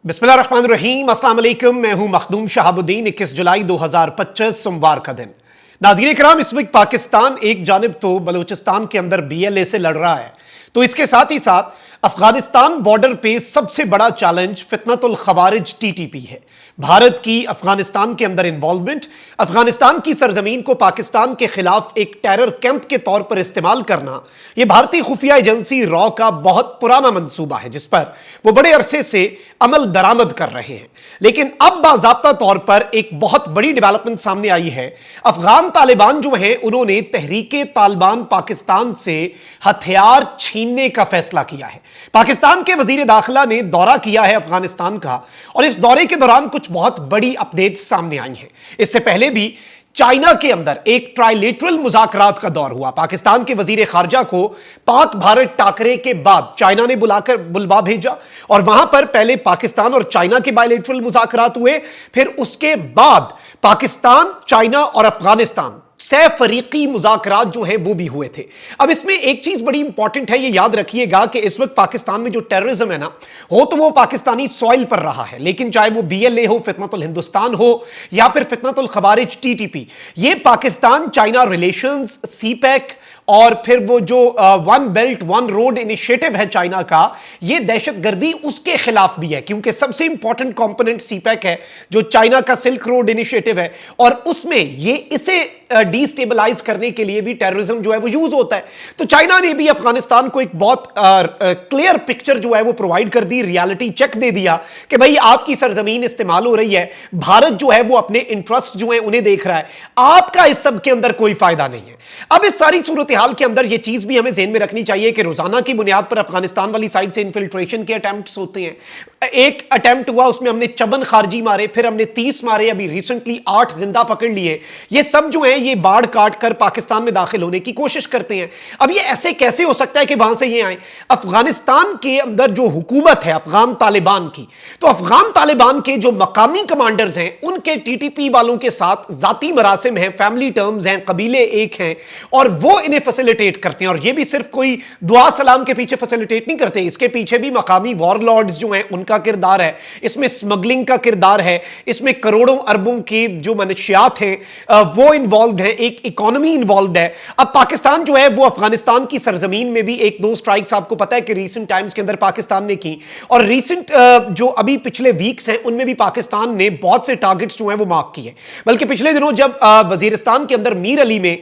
बिस्मिल्लाहिर्रहमानिर्रहीम, अस्सलाम वालेकुम। मैं हूं मखदूम शहाबुद्दीन। 21 जुलाई 2025 सोमवार का दिन। नाज़रीन किराम, इस वक्त पाकिस्तान एक जानिब तो बलूचिस्तान के अंदर BLA से लड़ रहा है, तो इसके साथ ही साथ अफगानिस्तान बॉर्डर पे सबसे बड़ा चैलेंज फितनतुल खवारिज TTP है। भारत की अफगानिस्तान के अंदर इन्वॉल्वमेंट, अफगानिस्तान की सरजमीन को पाकिस्तान के खिलाफ एक टेरर कैंप के तौर पर इस्तेमाल करना, यह भारतीय खुफिया एजेंसी रॉ का बहुत पुराना मंसूबा है जिस पर वो बड़े अरसे से अमल दरामद कर रहे हैं। लेकिन अब बाज़ाब्ता तौर पर एक बहुत बड़ी डेवलपमेंट सामने आई है। अफगान तालिबान जो हैं, उन्होंने तहरीके तालिबान पाकिस्तान से हथियार छीनने का फैसला किया है। पाकिस्तान के वजीर दाखिला ने दौरा किया है अफगानिस्तान का, और इस दौरे के दौरान कुछ बहुत बड़ी अपडेट्स सामने आई हैं। इससे पहले भी चाइना के अंदर एक ट्राइलेटरल मुज़ाकरात का दौर हुआ। पाकिस्तान के वजीर खारजा को पाक भारत टाकरे के बाद चाइना ने बुलवा भेजा, और वहां पर पहले पाकिस्तान और चाइना के बायलेटरल मुज़ाकरात हुए, फिर उसके बाद पाकिस्तान, चाइना और अफगानिस्तान सह फरीकी मुज़ाकरात जो है वो भी हुए थे। अब इसमें एक चीज बड़ी इंपॉर्टेंट है, ये याद रखिएगा कि इस वक्त पाकिस्तान में जो टेररिज्म है ना, हो तो वो पाकिस्तानी सॉइल पर रहा है, लेकिन चाहे वो BLA हो, फितनतुल हिंदुस्तान हो, या फिर फितनतुल खवारिज TTP, ये पाकिस्तान चाइना रिलेशंस, CPEC और फिर वो जो one belt one road initiative है चाइना का, ये दहशतगर्दी उसके खिलाफ भी है, क्योंकि सबसे इंपॉर्टेंट कंपोनेंट CPEC है जो चाइना का सिल्क रोड इनिशिएटिव है, और उसमें ये इसे डिस्टेबलाइज करने के लिए भी टेररिज्म जो है वो यूज होता है। तो चाइना ने भी अफगानिस्तान को एक बहुत क्लियर पिक्चर जो है वो प्रोवाइड कर दी, रियलिटी चेक दे दिया कि भाई आपकी सरजमीन इस्तेमाल हो रही है, भारत जो है वो अपने इंटरेस्ट जो है उन्हें देख रहा है, आपका इस सब के अंदर कोई फायदा नहीं है। अब इस सारी सूरत हाल के अंदर ये चीज भी हमें ज़हन में रखनी चाहिए कि रोजाना की बुनियाद पर अफगानिस्तान वाली साइड से इन्फिल्ट्रेशन के अटेम्प्ट्स होते हैं। एक अटेम्प्ट हुआ, उसमें हमने 54 खारजी मारे, फिर हमने 30 मारे, अभी रिसेंटली 8 जिंदा पकड़ लिए। ये सब जो है ये बाढ़ काट कर पाकिस्तान में दाखिल होने की कोशिश करते हैं। अब ये ऐसे कैसे हो सकता है कि वहां से ये आए? अफगानिस्तान के अंदर जो हुकूमत है अफगान तालिबान की, तो अफगान तालिबान के जो मकामी कमांडर्स हैं, उनके TTP वालों के साथ जाती मरासिम हैं, फैमिली टर्म्स हैं, कबीले एक हैं, और वो इन्हें फैसिलिटेट करते हैं। और ये भी सिर्फ कोई दुआ सलाम के पीछे फैसिलिटेट नहीं करते, इसके पीछे भी मकामी वॉरलॉर्ड्स जो हैं उनका किरदार है, इसमें स्मगलिंग का किरदार है, इसमें करोड़ों अरबों की जो मनशियात हैं वो इन्वॉल्व है, एक इकोनॉमी इन्वॉल्व है। अब पाकिस्तान जो है वो अफगानिस्तान की सरजमीन में भी एक दो स्ट्राइक्स आपको पता है कि रीसेंट टाइम्स के अंदर पाकिस्तान ने की, और रीसेंट जो अभी पिछले वीक्स हैं उनमें भी पाकिस्तान ने बहुत से टारगेट्स जो हैं वो मार्क किए। बल्कि पिछले दिनों जब वजीरिस्तान के अंदर मीर अली में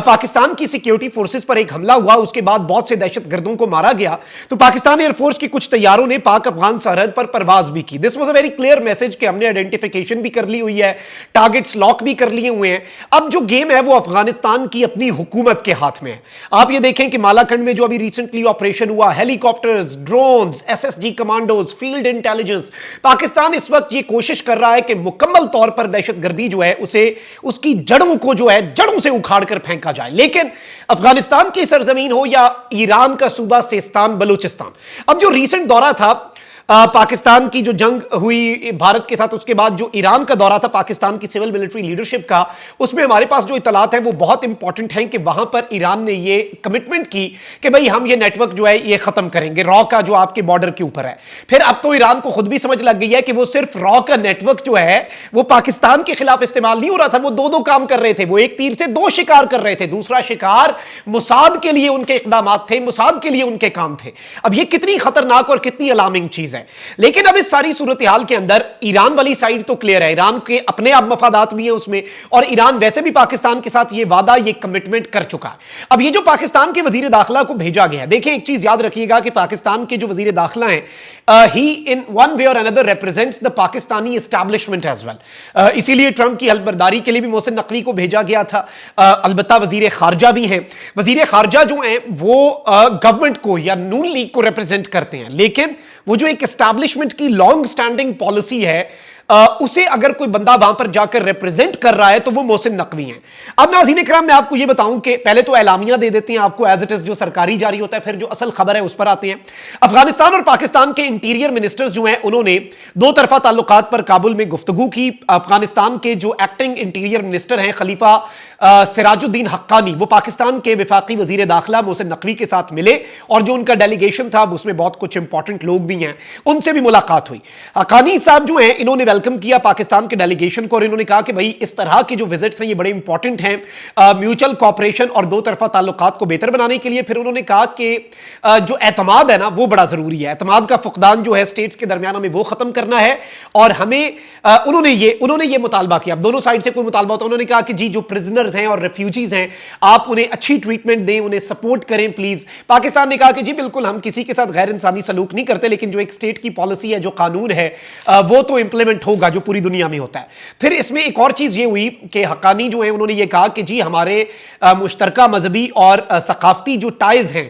पाकिस्तान की सिक्योरिटी फोर्सेस पर एक हमला हुआ, उसके बाद बहुत से दहशतगर्दों को मारा गया, तो पाकिस्तान एयरफोर्स के कुछ तैयारों ने पाक अफगान सरहद पर परवाज भी की। This was a very clear message कि हमने आइडेंटिफिकेशन भी कर ली हुई है, टारगेट्स लॉक भी कर लिए हुए हैं। अब जो गेम है वो अफगानिस्तान की अपनी हुकूमत के हाथ में है। आप ये देखें कि मालाकंड में जो अभी रिसेंटली ऑपरेशन हुआ, helicopters, drones, SSG commandos, field intelligence, Pakistan इस वक्त ये कोशिश कर रहा है कि मुकम्मल तौर पर दहशतगर्दी जो है उसे उसकी जड़ों को जो है जड़ों से उखाड़ कर फेंका जाए। लेकिन अफगानिस्तान की सरजमीन हो या ईरान का सूबा सिस्तान बलूचिस्तान, अब जो रीसेंट दौरा था पाकिस्तान की जो जंग हुई भारत के साथ, उसके बाद जो ईरान का दौरा था पाकिस्तान की सिविल मिलिट्री लीडरशिप का, उसमें हमारे पास जो इतलात हैं वो बहुत इंपॉर्टेंट हैं कि वहां पर ईरान ने ये कमिटमेंट की कि भाई हम ये नेटवर्क जो है ये खत्म करेंगे, रॉ का जो आपके बॉर्डर के ऊपर है। फिर अब तो ईरान को खुद भी समझ लग गई है कि वो सिर्फ रॉ का नेटवर्क जो है वो पाकिस्तान के खिलाफ इस्तेमाल नहीं हो रहा था, वो दो काम कर रहे थे, वो एक तीर से दो शिकार कर रहे थे। दूसरा शिकार मुसाद के लिए उनके इकदाम थे, मुसाद के लिए उनके काम थे। अब ये कितनी खतरनाक और कितनी अलार्मिंग चीज है। लेकिन अब इस सारी सूरत हाल के अंदर ईरान वाली साइड तो क्लियर है, ईरान के अपने अब मफादात भी हैं उसमें, और ईरान वैसे भी पाकिस्तान के साथ ये वादा, ये कमिटमेंट कर चुका है। अब ये जो पाकिस्तान के वजीर दाखिला को भेजा गया है, देखिए एक चीज याद रखिएगा कि पाकिस्तान के जो वजीर दाखिला हैं, ही इन वन वे और another represents the Pakistani establishment as well. इसीलिए ट्रंप की हल्फबर्दारी के लिए भी मोहसिन नकवी को भेजा गया था। अलबत्ता वजीर खारजा भी हैं, वजीर खारजा जो हैं वो गवर्नमेंट को या नून लीग को रिप्रेजेंट करते हैं, लेकिन वो जो एक एस्टैब्लिशमेंट की लॉन्ग स्टैंडिंग पॉलिसी है उसे अगर कोई बंदा वहां पर जाकर रिप्रेजेंट कर रहा है तो वो मोहसिन नकवी हैं। अब नाज़रीन इकराम, मैं आपको ये बताऊं कि पहले तो एलामिया दे देते हैं आपको एज इट इज, जो सरकारी जारी होता है, फिर जो असल खबर है उस पर आते हैं। अफगानिस्तान और पाकिस्तान के इंटीरियर मिनिस्टर्स जो हैं उन्होंने दो तरफा ताल्लुकात पर काबुल में गुफ्तगू की। अफगानिस्तान के जो एक्टिंग इंटीरियर मिनिस्टर हैं खलीफा सिराजुद्दीन हक्कानी, वो पाकिस्तान के वफाकी वजीर दाखिला मोहसिन नकवी के साथ मिले और जो उनका डेलीगेशन था उसमें बहुत कुछ इंपॉर्टेंट लोग भी हैं, उनसे भी मुलाकात हुई। हक्कानी साहब जो हैं इन्होंने वेलकम किया पाकिस्तान के डेलीगेशन को और इन्होंने कहा कि भाई इस तरह के जो विजिट्स हैं ये बड़े इंपॉर्टेंट हैं म्यूचुअल कॉपरेशन और दो तरफा ताल्लुकात को बेहतर बनाने के लिए। फिर उन्होंने कहा कि जो एतमाद है ना वो बड़ा जरूरी है, एतमाद का फुकदान जो है स्टेट्स के दरमियान हमें वो खत्म करना है और हमें उन्होंने ये मुतालबा किया। अब दोनों साइड से कोई मुतालबा होता है, उन्होंने कहा कि जी जो प्रिजनर्स हैं और रेफ्यूजीज हैं आप उन्हें अच्छी ट्रीटमेंट दें, उन्हें सपोर्ट करें प्लीज। पाकिस्तान ने कहा कि जी बिल्कुल हम किसी के साथ गैर इंसानी सलूक नहीं करते, लेकिन जो एक स्टेट की पॉलिसी है, जो कानून है वो तो इंप्लीमेंट होगा जो पूरी दुनिया में होता है। फिर इसमें एक और चीज ये हुई कि हक्कानी जो है उन्होंने ये कहा कि जी हमारे मुश्तरका मजहबी और सकाफती जो टाइज हैं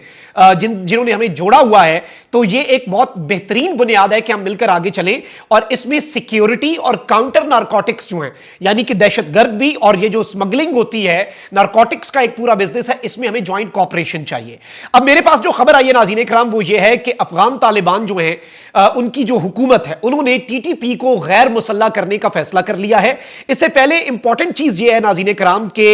जिन्होंने हमें जोड़ा हुआ है, तो ये एक बहुत बेहतरीन बुनियाद है कि हम मिलकर आगे चलें और इसमें सिक्योरिटी और काउंटर नारकोटिक्स जो हैं, यानी कि दहशतगर्द भी और ये जो स्मगलिंग होती है नारकोटिक्स का एक पूरा बिजनेस है, इसमें हमें ज्वाइंट कॉपरेशन चाहिए। अब मेरे पास जो खबर आई है नाज़रीन इकराम वो ये है कि अफगान तालिबान जो हैं उनकी जो हुकूमत है उन्होंने टीटीपी को गैर मुसल्लह करने का फैसला कर लिया है। इससे पहले इंपॉर्टेंट चीज ये है नाज़रीन इकराम के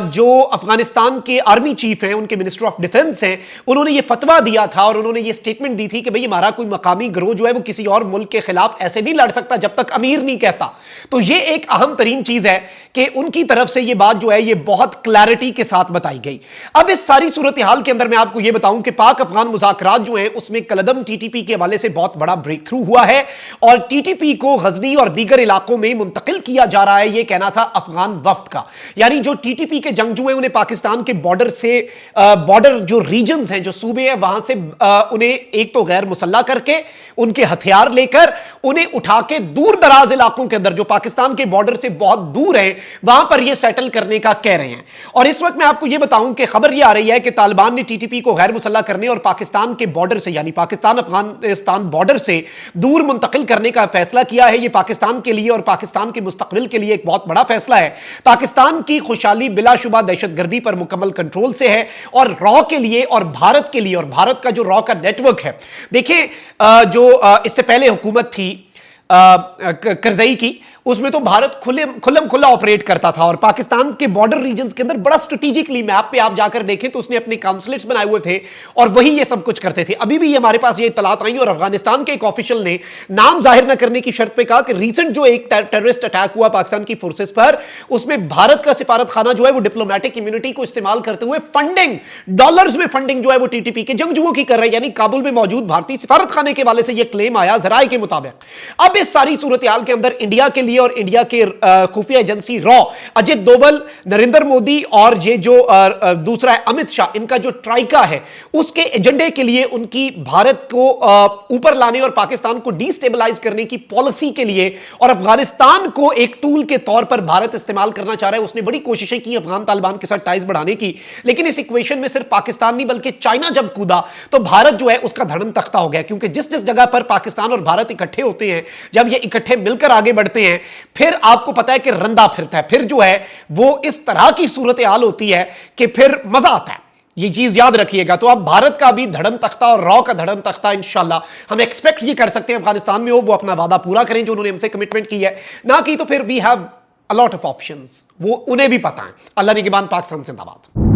जो अफगानिस्तान के आर्मी चीफ हैं, उनके मिनिस्टर ऑफ डिफेंस हैं, उन्होंने ये फतवा दिया था और उन्होंने ये स्टेटमेंट दी थी कि भाई हमारा कोई मकामी गिरोह जो है वो किसी और मुल्क के खिलाफ ऐसे नहीं लड़ सकता जब तक अमीर नहीं कहता। तो ये एक अहम तरीन चीज है कि उनकी तरफ से ये बात जो है ये बहुत क्लैरिटी के साथ बताई गई। अब इस सारी सूरत हाल के अंदर मैं आपको ये बताऊं कि पाक अफगान मुज़ाकरात जो हैं उसमें कलदम टीटीपी के हवाले से बहुत बड़ा ब्रेक थ्रू हुआ है और टीटीपी को गजनी और दीगर इलाकों में मुंतकिल किया जा रहा है, ये कहना था अफगान वफ्द का। यानी जो टीटीपी के जंगजू हैं उन्हें पाकिस्तान के बॉर्डर से बॉर्डर जो रीजन्स हैं, जो सूबे हैं, वहां से उन्हें एक तो गैर मुसल्ला करके उनके हथियार लेकर उन्हें उठा के दूर दराज इलाकों के अंदर जो पाकिस्तान के बॉर्डर से बहुत दूर है वहां पर यह सेटल करने का कह रहे हैं। और इस वक्त मैं आपको यह बताऊं कि खबर यह आ रही है कि तालिबान ने टीटीपी को गैर मुसल्ला करने और पाकिस्तान के बॉर्डर से यानी पाकिस्तान अफगानिस्तान बॉर्डर से दूर मुंतकिल करने का फैसला किया है। यह पाकिस्तान के लिए और पाकिस्तान के मुस्तकबिल के लिए एक बहुत बड़ा फैसला है। पाकिस्तान की खुशहाली बिलाशुबा दहशतगर्दी पर मुकम्मल कंट्रोल से है और रॉ के लिए और भारत के लिए और भारत का जो रॉ का नेटवर्क है, देखिए जो इससे पहले हुकूमत थी करजई की, उसमें तो भारत खुल्लम खुल्ला ऑपरेट करता था और पाकिस्तान के बॉर्डर रीजन्स के अंदर बड़ा स्ट्रेटेजिकली मैप पे आप जाकर देखें तो उसने अपने काउंसलेट्स बनाए हुए थे और वही ये सब कुछ करते थे। अभी भी हमारे पास ये इत्तलात आई और अफगानिस्तान के एक ऑफिशियल ने नाम जाहिर न करने की शर्त पे कहा कि रीसेंट जो एक टेररिस्ट अटैक हुआ पाकिस्तान की फोर्सेस पर, उसमें भारत का सिफारत खाना जो है वो डिप्लोमेटिक इम्यूनिटी को इस्तेमाल करते हुए फंडिंग, डॉलर्स में फंडिंग जो है वो टीटीपी के जंगजुओं की कर रहे हैं। यानी काबुल में मौजूद भारतीय सिफारत खाने के वाले से यह क्लेम आया जराए के मुताबिक। अब इस सारी सूरत हाल के अंदर इंडिया के लिए और इंडिया के खुफिया एजेंसी रॉ, अजित डोभाल, नरेंद्र मोदी और ये जो दूसरा है अमित शाह, इनका जो ट्राइका है उसके एजेंडे के लिए उनकी भारत को ऊपर लाने और पाकिस्तान को डिस्टेबलाइज करने की पॉलिसी के लिए और अफगानिस्तान को एक टूल के तौर पर भारत इस्तेमाल करना चाह रहा है। उसने बड़ी कोशिशें की अफगान तालिबान के साथ टाइज बढ़ाने की, लेकिन इस इक्वेशन में सिर्फ पाकिस्तान नहीं बल्कि चाइना जब कूदा तो भारत जो है उसका धड़म तख्ता हो गया, क्योंकि जिस जिस जगह पर पाकिस्तान और भारत इकट्ठे होते हैं, जब ये इकट्ठे मिलकर आगे बढ़ते हैं, फिर आपको पता है कि रंदा फिरता है, फिर जो है वो इस तरह की सूरत हाल होती है कि फिर मजा आता है। ये चीज याद रखिएगा। तो अब भारत का भी धड़म तख्ता और रॉ का धड़म तख्ता इंशाल्लाह हम एक्सपेक्ट ये कर सकते हैं अफगानिस्तान में हो, वो अपना वादा पूरा करें जो उन्होंने हमसे कमिटमेंट की है, ना कि तो फिर we have a lot of options, वो उन्हें भी पता है। अल्लाह ने के बाद पाकिस्तान जिंदाबाद।